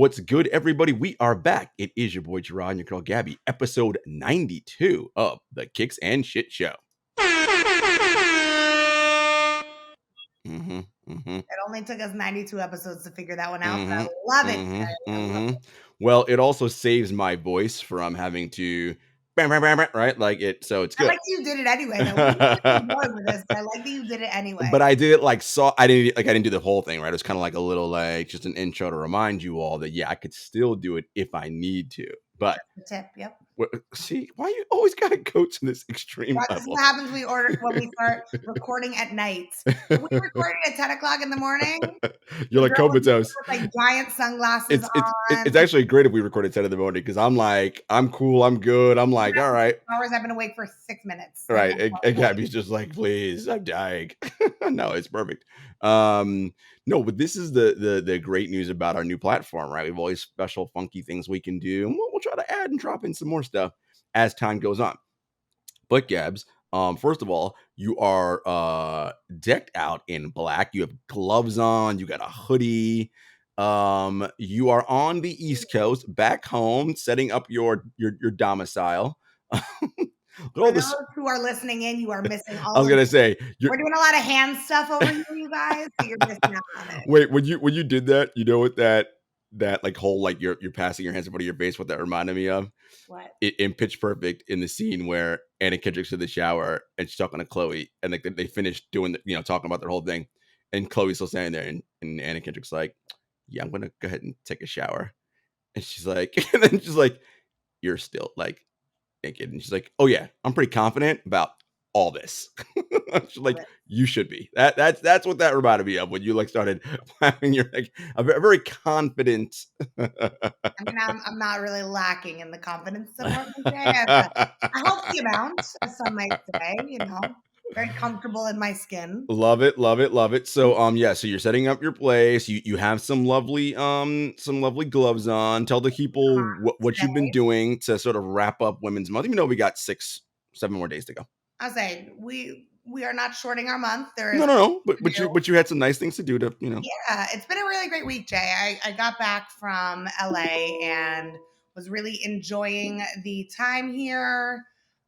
What's good, everybody? We are back. It is your boy Jarod and your girl Gabby, episode 92 of the Kicks and Shit Show. It only took us 92 episodes to figure that one out, but I love it. I love it. Well, it also saves my voice from having to right, like it. So it's I good. like that you did it anyway. Though. We were bored with this, but I like that you did it anyway. But I did it I didn't do the whole thing, right? It was kind of like a little just an intro to remind you all that I could still do it if I need to. But the tip, yep. See, why you always gotta go to this extreme level? This is what happens when we start recording at night. When we recording at 10 o'clock in the morning. You're like comatose. With like giant sunglasses on. It's actually great if we record at 10 in the morning because I'm like, I'm cool, I'm good. I'm like, all right. Hours I've been awake for 6 minutes. Right. And Gabby's just like, please, I'm dying. No, it's perfect. No, but this is the great news about our new platform, right? We have all these special funky things we can do, and we'll try to add and drop in some more stuff as time goes on. But Gabs, first of all, you are decked out in black. You have gloves on, you got a hoodie. You are on the East Coast, back home, setting up your domicile. For those who are listening in, you are missing all. I was gonna say we're doing a lot of hand stuff over here, you guys. So you're missing out on it. Wait, when you did that, you know what that like whole like you're passing your hands in front of your face, what that reminded me of? What? In Pitch Perfect, in the scene where Anna Kendrick's in the shower and she's talking to Chloe, and like they finished doing talking about their whole thing, and Chloe's still standing there, and Anna Kendrick's like, "Yeah, I'm gonna go ahead and take a shower," and she's like, and then she's like, "You're still like naked," and she's like, "Oh yeah, I'm pretty confident about all this." She's like, you should be. That's what that reminded me of when you like started having your like a very confident. I mean, I'm not really lacking in the confidence department today. I a healthy amount, as some might say. Very comfortable in my skin. Love it. So so you're setting up your place. You have some lovely gloves on. Tell the people what you've been doing to sort of wrap up Women's Month. Even though we got 6-7 more days to go. I'll say we are not shorting our month. No. But you had some nice things to do to. Yeah, it's been a really great week, Jay. I got back from LA and was really enjoying the time here.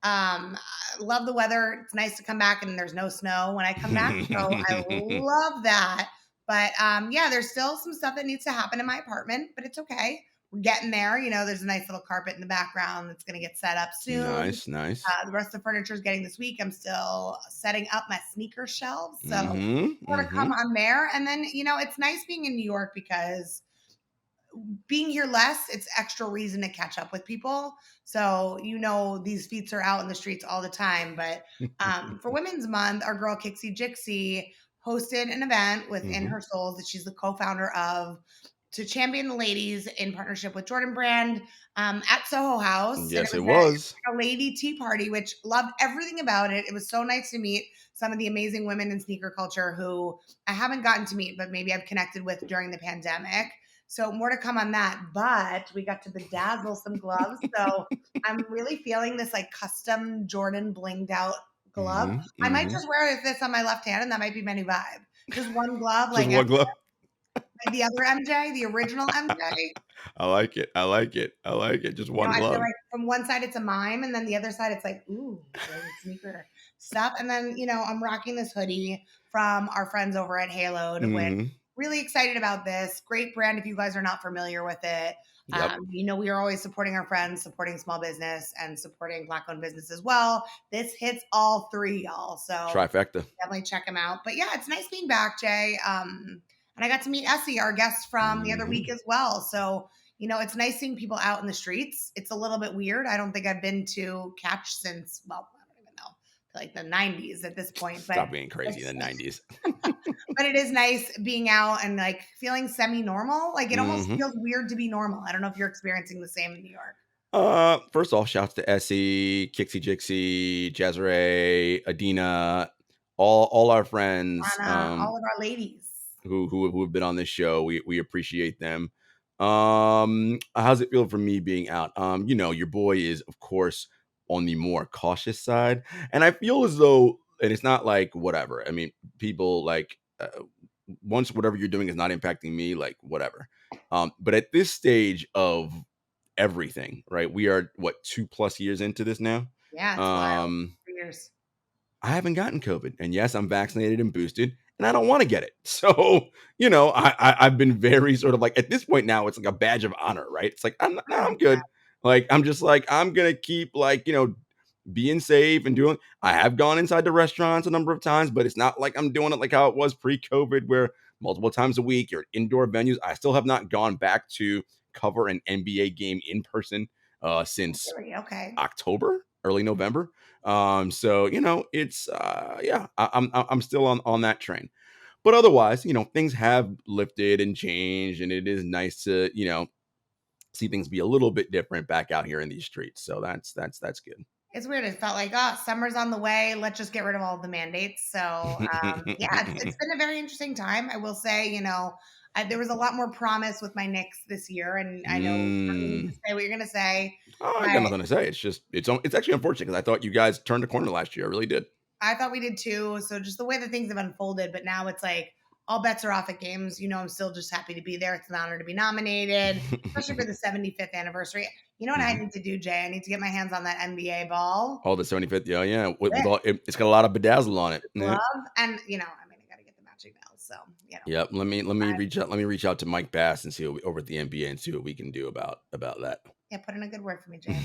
Love the weather. It's nice to come back and there's no snow when I come back. So I love that. But there's still some stuff that needs to happen in my apartment, but it's okay. We're getting there. There's a nice little carpet in the background that's going to get set up soon. Nice. The rest of the furniture is getting this week. I'm still setting up my sneaker shelves. So more to come on there. And then, it's nice being in New York because being here less, it's extra reason to catch up with people. So, these feats are out in the streets all the time. But for Women's Month, our girl Kixie Jixie hosted an event within her souls that she's the co-founder of, to champion the ladies in partnership with Jordan Brand at Soho House. Yes, it was a lady tea party, which loved everything about it. It was so nice to meet some of the amazing women in sneaker culture who I haven't gotten to meet, but maybe I've connected with during the pandemic. So more to come on that. But we got to bedazzle some gloves. So I'm really feeling this like custom Jordan blinged out glove. I might just wear this on my left hand and that might be my new vibe. Just one glove. Just one glove. Like the other MJ, the original MJ. I like it. Just one glove. I feel like from one side it's a mime, and then the other side it's like, ooh, sneaker stuff. And then, I'm rocking this hoodie from our friends over at Halo'd. Which really excited about this. Great brand if you guys are not familiar with it. Yep. We are always supporting our friends, supporting small business, and supporting Black-owned business as well. This hits all three, y'all. So trifecta. Definitely check them out. But yeah, it's nice being back, Jay. And I got to meet Essie, our guest from the other week as well. So, it's nice seeing people out in the streets. It's a little bit weird. I don't think I've been to Catch since, I don't even know, like the 90s at this point. Stop being crazy in the 90s. But it is nice being out and like feeling semi-normal. Like it almost feels weird to be normal. I don't know if you're experiencing the same in New York. First off, shouts to Essie, Kixie Jixie, Jazray, Adina, all our friends. All of our ladies. Who have been on this show. We appreciate them. How's it feel for me being out? Your boy is of course on the more cautious side, and I feel as though, and it's not like whatever. I mean, people like once whatever you're doing is not impacting me, like whatever. But at this stage of everything, right? We are what 2+ years into this now. Yeah, it's wild. Um, 3 years. I haven't gotten COVID, and yes, I'm vaccinated and boosted, and I don't want to get it. So, I've been very sort of like at this point now, it's like a badge of honor, right? It's like no, I'm 100%. good. Like I'm just like I'm gonna keep like being safe and doing. I have gone inside the restaurants a number of times, but it's not like I'm doing it like how it was pre-COVID, where multiple times a week you're at indoor venues. I still have not gone back to cover an NBA game in person since Really? Okay. October, early November. So it's yeah, I'm still on that train. But otherwise, things have lifted and changed, and it is nice to see things be a little bit different back out here in these streets. So that's good. It's weird. It felt like, oh, summer's on the way. Let's just get rid of all the mandates. So, yeah, it's been a very interesting time. I will say, there was a lot more promise with my Knicks this year, and I know you need to Mm. say what you're going to say, Oh, I got but nothing to say. It's actually unfortunate because I thought you guys turned a corner last year. I really did. I thought we did too. So just the way that things have unfolded, but now it's like all bets are off at games. I'm still just happy to be there. It's an honor to be nominated, especially for the 75th anniversary. You know what I Mhm. need to do, Jay? I need to get my hands on that NBA ball. Oh, the 75th. Yeah, yeah. With all it's got a lot of bedazzle on it. Yeah. Glove, and I mean, I got to get the matching nails. So Yep. Let me reach out. Let me reach out to Mike Bass and see over at the NBA and see what we can do about that. yeah, put in a good word for me, Jay.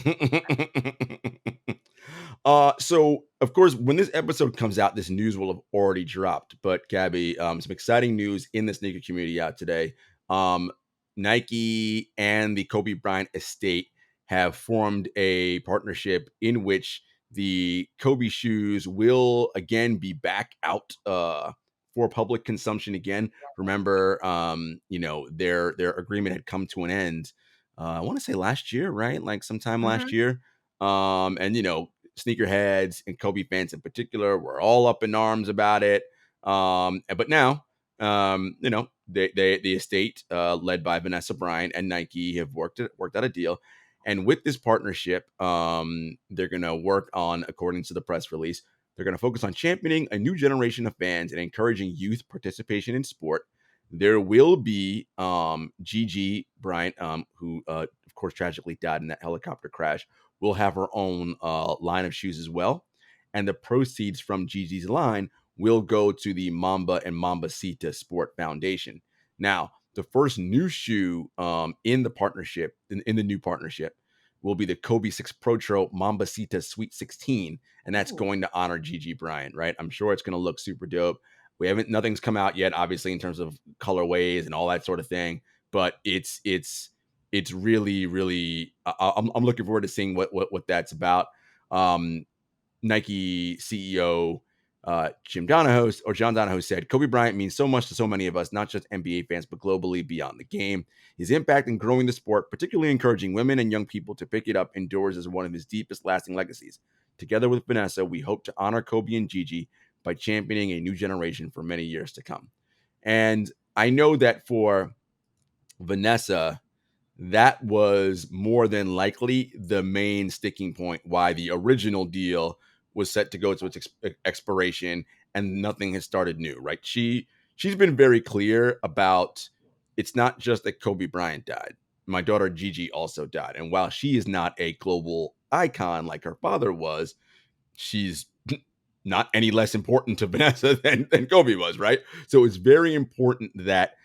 So of course, when this episode comes out, this news will have already dropped. But Gabby, some exciting news in the sneaker community out today. Um, Nike and the Kobe Bryant estate have formed a partnership in which the Kobe shoes will again be back out for public consumption again. Remember, their agreement had come to an end. I want to say last year, right? Like sometime last Mhm. year. And sneakerheads and Kobe fans in particular were all up in arms about it. But now, the estate led by Vanessa Bryant and Nike have worked out a deal. And with this partnership, they're going to work on, according to the press release, they're going to focus on championing a new generation of fans and encouraging youth participation in sport. There will be Gigi Bryant, who, of course, tragically died in that helicopter crash, will have her own line of shoes as well. And the proceeds from Gigi's line will go to the Mamba and Mambacita Sport Foundation. Now, the first new shoe in the partnership, in the new partnership, will be the Kobe 6 Pro Tro Mambacita Sweet 16. And that's Ooh. going to honor Gigi Bryant, right? I'm sure it's going to look super dope. Nothing's come out yet, obviously, in terms of colorways and all that sort of thing. But it's really, really. I'm looking forward to seeing what that's about. Um, Nike CEO John Donahoe said, Kobe Bryant means so much to so many of us, not just NBA fans, but globally beyond the game. His impact in growing the sport, particularly encouraging women and young people to pick it up, endures as one of his deepest lasting legacies. Together with Vanessa, we hope to honor Kobe and Gigi by championing a new generation for many years to come. And I know that for Vanessa, that was more than likely the main sticking point why the original deal was set to go to its expiration and nothing has started new, right? She's been very clear about it's not just that Kobe Bryant died. My daughter Gigi also died. And while she is not a global icon like her father was, she's not any less important to Vanessa than Kobe was, right? So it's very important that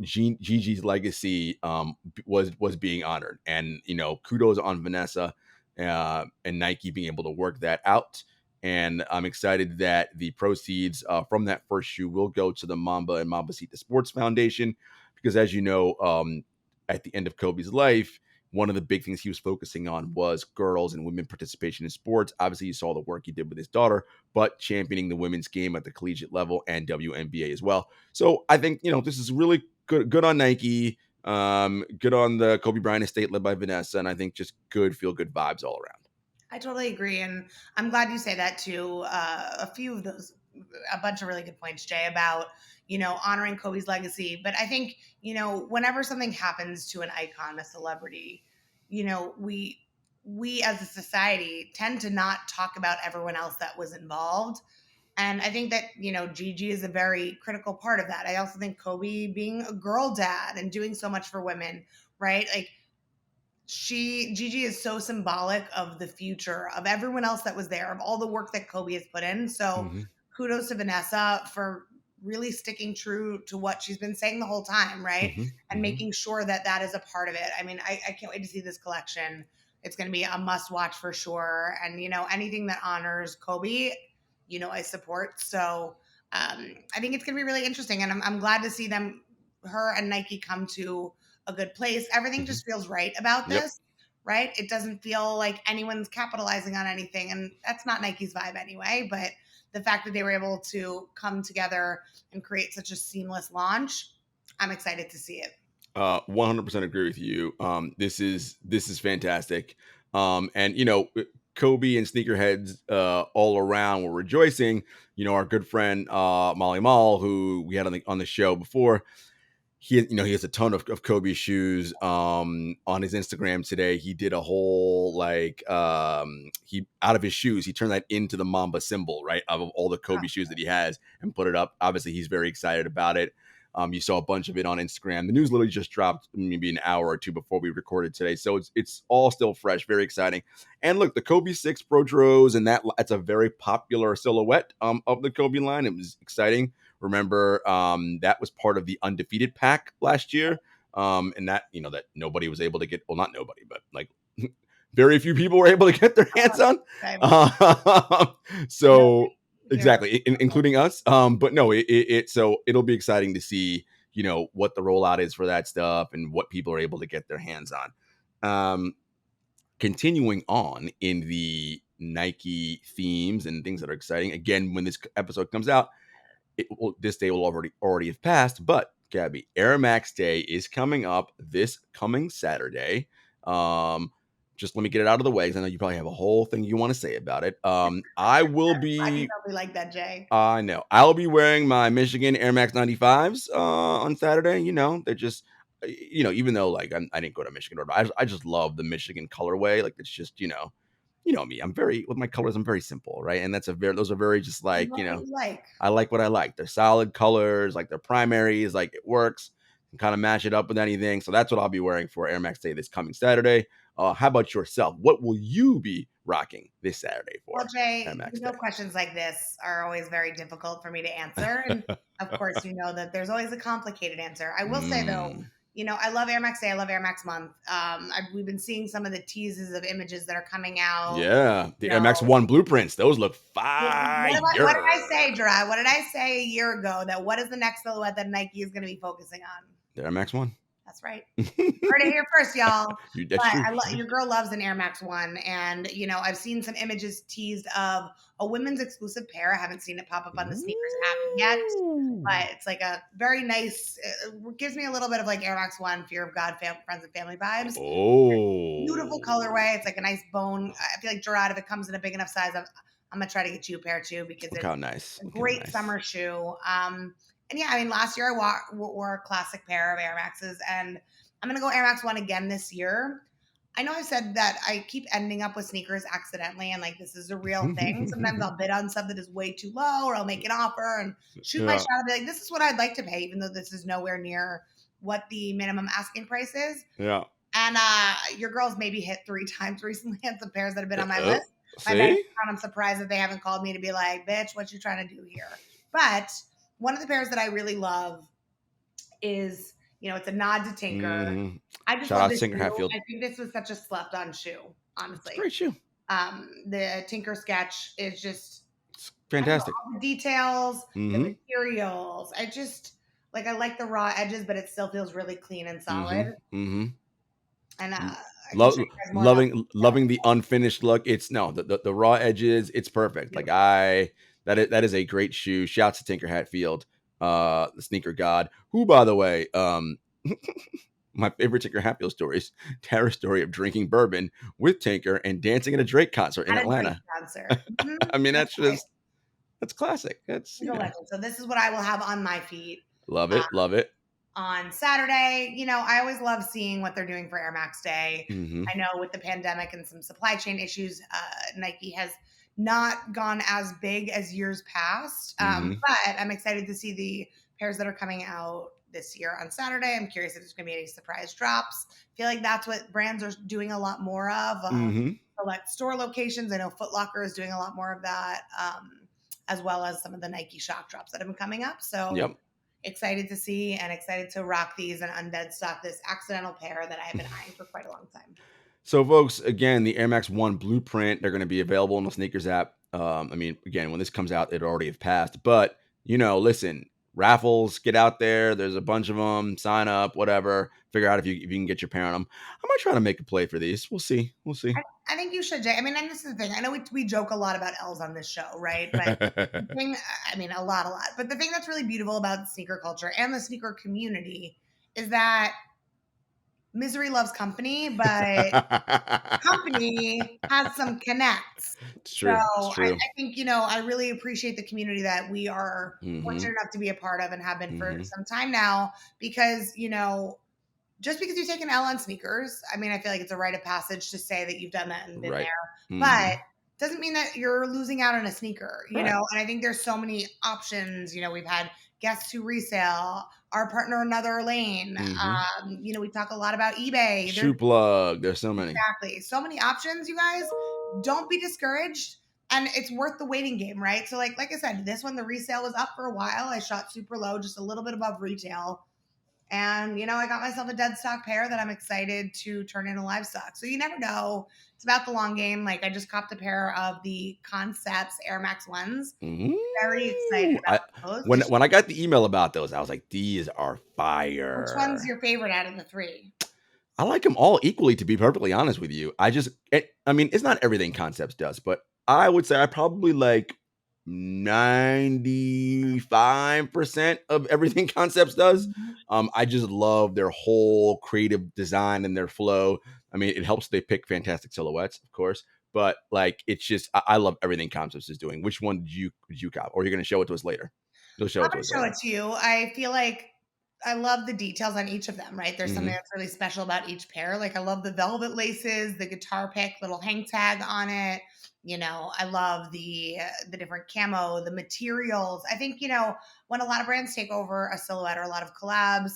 Gigi's legacy was being honored, and kudos on Vanessa and Nike being able to work that out. And I'm excited that the proceeds from that first shoe will go to the Mamba and Mambacita Sports Foundation, because as you know, at the end of Kobe's life, one of the big things he was focusing on was girls and women participation in sports. Obviously, you saw the work he did with his daughter, but championing the women's game at the collegiate level and WNBA as well. So I think this is really good on Nike, good on the Kobe Bryant estate led by Vanessa, and I think just feel good vibes all around. I totally agree, and I'm glad you say that too. A few of those, a bunch of really good points, Jay, about honoring Kobe's legacy. But I think whenever something happens to an icon, a celebrity, we as a society tend to not talk about everyone else that was involved. And I think that, Gigi is a very critical part of that. I also think Kobe being a girl dad and doing so much for women, right? Like, Gigi is so symbolic of the future of everyone else that was there, of all the work that Kobe has put in. So kudos to Vanessa for really sticking true to what she's been saying the whole time, right? And making sure that that is a part of it. I mean, I can't wait to see this collection. It's going to be a must watch for sure. And, anything that honors Kobe, I support. So I think it's going to be really interesting. And I'm glad to see her and Nike come to a good place. Everything just feels right about this, right? It doesn't feel like anyone's capitalizing on anything. And that's not Nike's vibe anyway. But the fact that they were able to come together and create such a seamless launch, I'm excited to see it. 100% agree with you. This is fantastic. And Kobe and sneakerheads all around were rejoicing. Our good friend Molly Mall, who we had on the show before, he has a ton of Kobe shoes on his Instagram today. He did a whole he out of his shoes, he turned that into the Mamba symbol, right, of all the Kobe shoes that he has, and put it up. Obviously he's very excited about it. You saw a bunch of it on Instagram. The news literally just dropped maybe an hour or two before we recorded today, so it's all still fresh, very exciting. And look, the Kobe 6 Pro Dros, and that's a very popular silhouette of the Kobe line. It was exciting. Remember, that was part of the undefeated pack last year, and that that nobody was able to get. Well, not nobody, but like very few people were able to get their hands on. So exactly, including us. But no, so it'll be exciting to see what the rollout is for that stuff and what people are able to get their hands on. Continuing on in the Nike themes and things that are exciting. Again, when this episode comes out, this day will already have passed, but Gabby, Air Max Day is coming up this coming Saturday. Just let me get it out of the way because I know you probably have a whole thing you want to say about it. I will be. I can probably like that, Jay. I know. I'll be wearing my Michigan Air Max 95s on Saturday. They're just, even though like I didn't go to Michigan, but I just love the Michigan colorway. Like it's just, me. I'm with my colors. I'm very simple, right? And those are very just like, I like what I like. They're solid colors, like they're primaries, like it works. You can kind of match it up with anything. So that's what I'll be wearing for Air Max Day this coming Saturday. How about yourself? What will you be rocking this Saturday for? Well, Jay, questions like this are always very difficult for me to answer. And of course, you know that there's always a complicated answer. I will say though, I love Air Max Day. I love Air Max Month. We've been seeing some of the teases of images that are coming out. Yeah, the Air Max 1 blueprints. Those look fire. What did I say, Jarod? What did I say a year ago? That what is the next silhouette that Nike is going to be focusing on? The Air Max 1. That's right. Heard it here first, y'all. Your girl loves an Air Max 1. And, I've seen some images teased of a women's exclusive pair. I haven't seen it pop up on the sneakers app yet. But it's like a very nice, it gives me a little bit of like Air Max 1, Fear of God, Friends and Family vibes. Oh. Beautiful colorway. It's like a nice bone. I feel like, Jarod, if it comes in a big enough size, I'm going to try to get you a pair too because it's nice. A great summer shoe. And yeah, I mean, last year I wore a classic pair of Air Maxes, and I'm going to go Air Max 1 again this year. I know I said that I keep ending up with sneakers accidentally, and like this is a real thing. Sometimes I'll bid on stuff that is way too low, or I'll make an offer and shoot my shot and be like, this is what I'd like to pay, even though this is nowhere near what the minimum asking price is. Yeah. And your girls maybe hit 3 times recently on some pairs that have been on my list. I'm surprised that they haven't called me to be like, bitch, what you trying to do here? But one of the pairs that I really love is, it's a nod to Tinker. I just love this Tinker Hatfield. I think this was such a slept on shoe, honestly. It's a great shoe. The Tinker sketch is just it's fantastic. All the details, the materials. I like the raw edges, but it still feels really clean and solid. And loving the unfinished look. It's the raw edges. It's perfect. Like that is a great shoe. Shouts to Tinker Hatfield, the sneaker god, who, by the way, my favorite Tinker Hatfield story is Tara's story of drinking bourbon with Tinker and dancing at a Drake concert in Atlanta. I mean, that's classic. That's so this is what I will have on my feet. Love it. On Saturday, I always love seeing what they're doing for Air Max Day. I know with the pandemic and some supply chain issues, Nike has not gone as big as years past. But I'm excited to see the pairs that are coming out this year on Saturday. I'm curious if there's going to be any surprise drops. I feel like that's what brands are doing a lot more of. Select store locations. I know Foot Locker is doing a lot more of that, as well as some of the Nike shock drops that have been coming up. So excited to see and excited to rock these and undead stock this accidental pair that I have been eyeing for quite a long time. So, folks, again, the Air Max 1 Blueprint, they're going to be available in the sneakers app. I mean, again, when this comes out, it already have passed. But, listen, raffles, get out there. There's a bunch of them. Sign up, whatever. Figure out if you can get your pair on them. I might try to make a play for these. We'll see. I think you should, Jay. I mean, and this is the thing. I know we joke a lot about L's on this show, right? But the thing, I mean, a lot. But the thing that's really beautiful about sneaker culture and the sneaker community is that misery loves company, but company has some connects. It's true. So I think, I really appreciate the community that we are fortunate enough to be a part of and have been for some time now, because, just because you take an L on sneakers, I mean, I feel like it's a rite of passage to say that you've done that and been there, but doesn't mean that you're losing out on a sneaker, and I think there's so many options. We've had guests who resale, our partner, Another Lane. We talk a lot about eBay. Shoe Plug. There's so many. Exactly. So many options, you guys. Don't be discouraged. And it's worth the waiting game, right? So like I said, this one, the resale was up for a while. I shot super low, just a little bit above retail. And, I got myself a dead stock pair that I'm excited to turn into livestock. So you never know. It's about the long game. Like, I just copped a pair of the Concepts Air Max 1s. Very excited about those. When I got the email about those, I was like, these are fire. Which one's your favorite out of the three? I like them all equally, to be perfectly honest with you. I mean, it's not everything Concepts does, but I would say I probably like 95% of everything Concepts does. I just love their whole creative design and their flow. I mean, it helps they pick fantastic silhouettes, of course, but like, it's just, I love everything Concepts is doing. Which one did you cop? Or you're going to show it to us later? I'm going to show it to you. I feel like I love the details on each of them, right? There's something that's really special about each pair. Like, I love the velvet laces, the guitar pick, little hang tag on it. I love the different camo, the materials. I think, when a lot of brands take over a silhouette or a lot of collabs,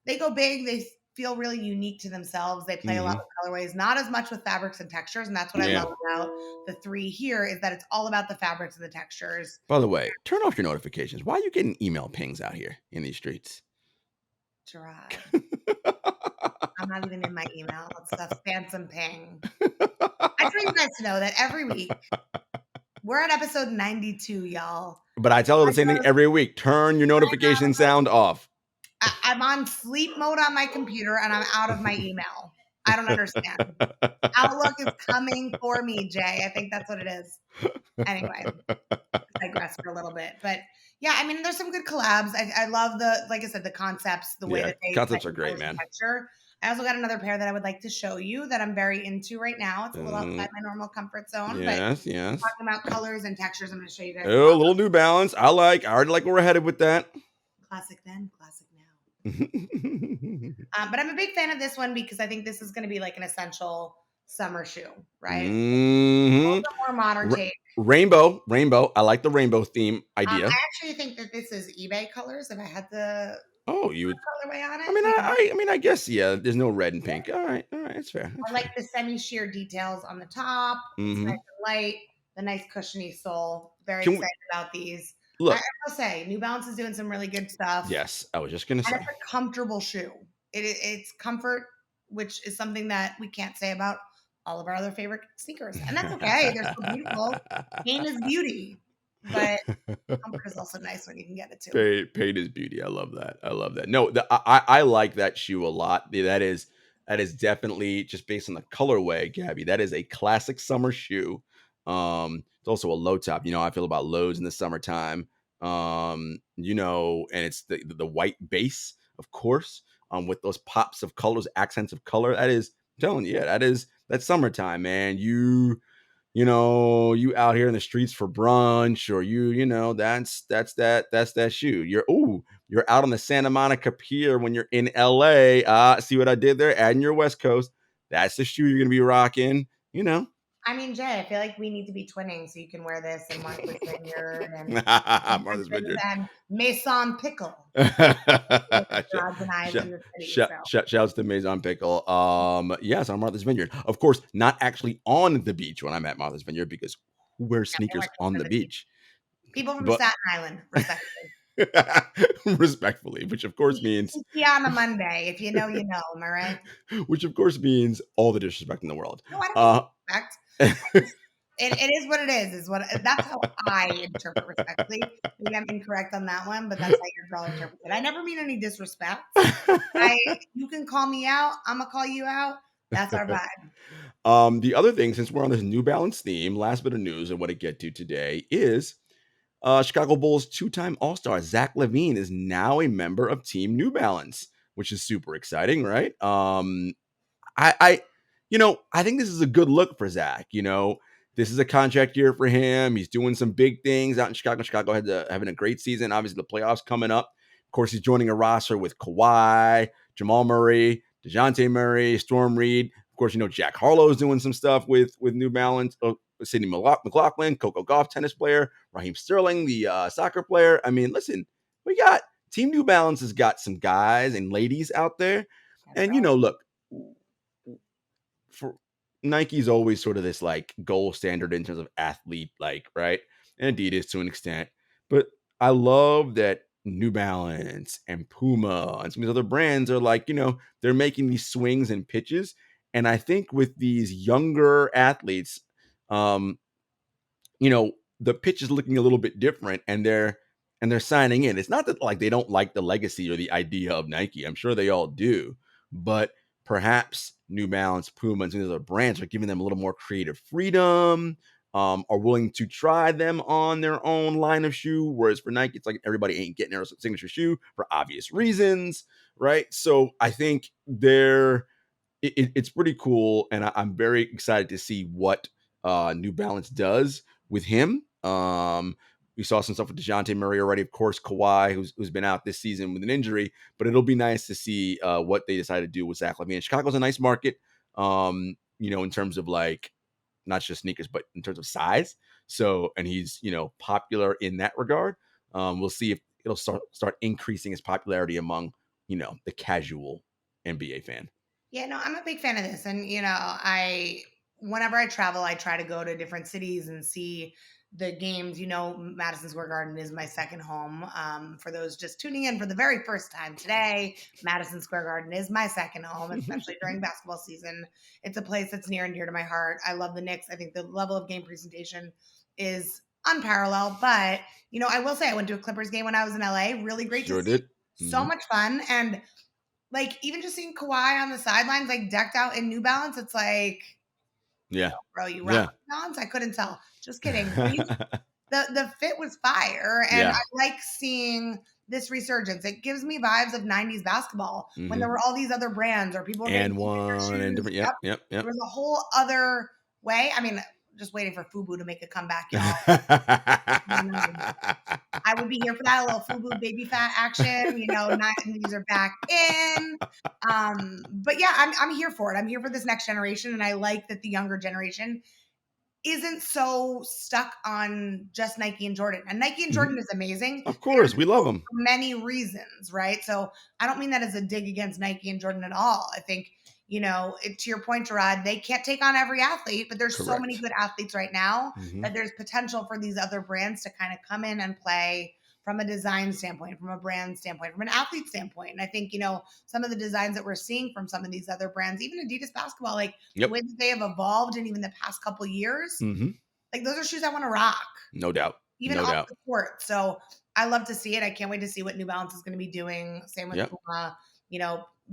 they go big, they feel really unique to themselves. They play a lot with colorways, not as much with fabrics and textures. And that's what I love about the three here, is that it's all about the fabrics and the textures. By the way, turn off your notifications. Why are you getting email pings out here in these streets? Jarod. I'm not even in my email. It's a phantom ping. I just want you guys to know that every week we're at episode 92, y'all. But I tell her the same thing every week. Turn your notification sound off. I'm on sleep mode on my computer and I'm out of my email. I don't understand. Outlook is coming for me, Jay. I think that's what it is. Anyway, I digress for a little bit. But yeah, I mean, there's some good collabs. I love like I said, the concepts, the way that they concepts are great, man. Texture. I also got another pair that I would like to show you that I'm very into right now. It's a little outside my normal comfort zone. Yes. Talking about colors and textures, I'm going to show you guys. Oh, a little New Balance. I already like where we're headed with that. Classic then, classic now. But I'm a big fan of this one because I think this is going to be like an essential summer shoe, right? A little bit more modern take. Rainbow. I like the rainbow theme idea. I actually think that this is eBay colors. If I had the you would colorway on it. I mean, I guess there's no red and pink. All right, it's fair. I like the semi-sheer details on the top. It's nice and light. The nice cushiony sole. Very excited about these. Look, I will say, New Balance is doing some really good stuff. Yes, I was just gonna say. And it's a comfortable shoe. It's comfort, which is something that we can't say about all of our other favorite sneakers, and that's okay. They're so beautiful. Pain is beauty, but comfort is also nice when you can get it too. Pain is beauty. I love that. No, I like that shoe a lot. That is definitely, just based on the colorway, Gabby, that is a classic summer shoe. It's also a low top. I feel about lows in the summertime. And it's the white base, of course, with those pops of colors, accents of color. That is, I'm telling you, that's summertime, man. You out here in the streets for brunch, or that's that shoe. You're out on the Santa Monica Pier when you're in LA. See what I did there? Adding your West Coast. That's the shoe you're gonna be rocking. I mean, Jay, I feel like we need to be twinning so you can wear this in Martha's Vineyard and Martha's different things Vineyard. and Maison Pickle. Shout, Rods and eyes in the city. So shouts to Maison Pickle. Yes, on Martha's Vineyard. Of course, not actually on the beach when I'm at Martha's Vineyard because who wears yeah, they sneakers weren't on going the to the beach. beach? People from But Staten Island, respectively. respectfully, which of course means Yeah, on a Monday. If you know, you know. Am I right? which of course means all the disrespect in the world. No, I don't mean Uh respect. It is what it is. Is what that's how I interpret respectfully. Maybe I'm incorrect on that one, but that's how you're probably interpret it. I never mean any disrespect. You can call me out. I'm gonna call you out. That's our vibe. The other thing, since we're on this New Balance theme, last bit of news I want to get to today is Chicago Bulls two-time All-Star Zach LaVine is now a member of Team New Balance, which is super exciting, right? I I think this is a good look for Zach. This is a contract year for him. He's doing some big things out in Chicago. Chicago having a great season. Obviously, the playoffs coming up. Of course, he's joining a roster with Kawhi, Jamal Murray, DeJounte Murray, Storm Reed. Of course, Jack Harlow is doing some stuff with New Balance. Sidney McLaughlin, Coco Gauff, tennis player, Raheem Sterling, the soccer player. I mean, listen, we got Team New Balance has got some guys and ladies out there. That's And, right. look, for Nike's always sort of this like gold standard in terms of athlete, like, right? And Adidas to an extent. But I love that New Balance and Puma and some of these other brands are like, they're making these swings and pitches. And I think with these younger athletes, um, the pitch is looking a little bit different and they're signing in. It's not that like they don't like the legacy or the idea of Nike. I'm sure they all do, but perhaps New Balance, Puma, and some of these other brands are giving them a little more creative freedom, are willing to try them on their own line of shoe. Whereas for Nike, it's like everybody ain't getting their signature shoe for obvious reasons, right? So I think it's pretty cool, and I'm very excited to see what New Balance does with him. We saw some stuff with DeJounte Murray already, of course, Kawhi, who's been out this season with an injury, but it'll be nice to see what they decide to do with Zach LaVine. Chicago's a nice market, in terms of like not just sneakers, but in terms of size. So, and he's popular in that regard. We'll see if it'll start increasing his popularity among the casual NBA fan. Yeah, no, I'm a big fan of this. And, whenever I travel, I try to go to different cities and see the games. Madison Square Garden is my second home. For those just tuning in for the very first time today, Madison Square Garden is my second home, especially during basketball season. It's a place that's near and dear to my heart. I love the Knicks. I think the level of game presentation is unparalleled. But, I will say I went to a Clippers game when I was in LA. Really great to Sure see. did. So much fun. And like even just seeing Kawhi on the sidelines, like decked out in New Balance, it's like, Yeah. bro, you rock Yeah. New Balance? I couldn't tell. Just kidding. The fit was fire, and I Yeah. like seeing this resurgence. It gives me vibes of '90s basketball when there were all these other brands or people were getting And signature one and shoes. different. Yep, Yep. there was a whole other way. I mean, just waiting for FUBU to make a comeback, y'all. I would be here for that, a little FUBU baby fat action. 90s are back in. But yeah, I'm here for it. I'm here for this next generation, and I like that the younger generation isn't so stuck on just Nike and Jordan. And Nike and Jordan is amazing. Of They are course, we love them. for many reasons, right? So I don't mean that as a dig against Nike and Jordan at all. I think, to your point, Jarod, they can't take on every athlete, but there's so many Correct. good athletes right now Mhm. that there's potential for these other brands to kind of come in and play from a design standpoint, from a brand standpoint, from an athlete standpoint. And I think, some of the designs that we're seeing from some of these other brands, even Adidas basketball, like the Yep. way that they have evolved in even the past couple years, Mhm. like those are shoes I want to rock, No doubt. even No off doubt. the court. So I love to see it. I can't wait to see what New Balance is going to be doing. Same with Yep. Puma.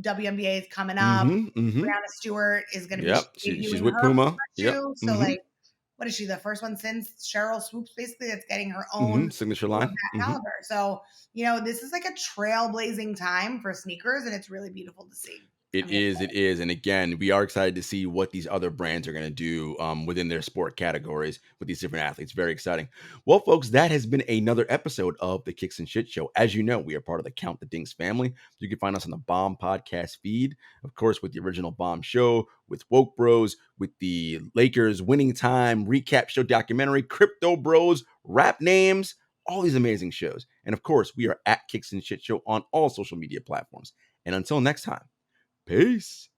WNBA is coming up. Mhm. Brianna Stewart is going to be Yep. She's debuting with her Puma. Yep. shoe. So like, what is she? The first one since Cheryl Swoops, basically, that's getting her own Signature shoe of line. that caliber. So this is like a trailblazing time for sneakers, and it's really beautiful to see. It is. And again, we are excited to see what these other brands are going to do within their sport categories with these different athletes. Very exciting. Well, folks, that has been another episode of the Kicks and Shit Show. As you know, we are part of the Count the Dinks family. You can find us on the Bomb podcast feed, of course, with the original Bomb show, with Woke Bros, with the Lakers winning time, recap show documentary, Crypto Bros, rap names, all these amazing shows. And of course, we are at Kicks and Shit Show on all social media platforms. And until next time, peace.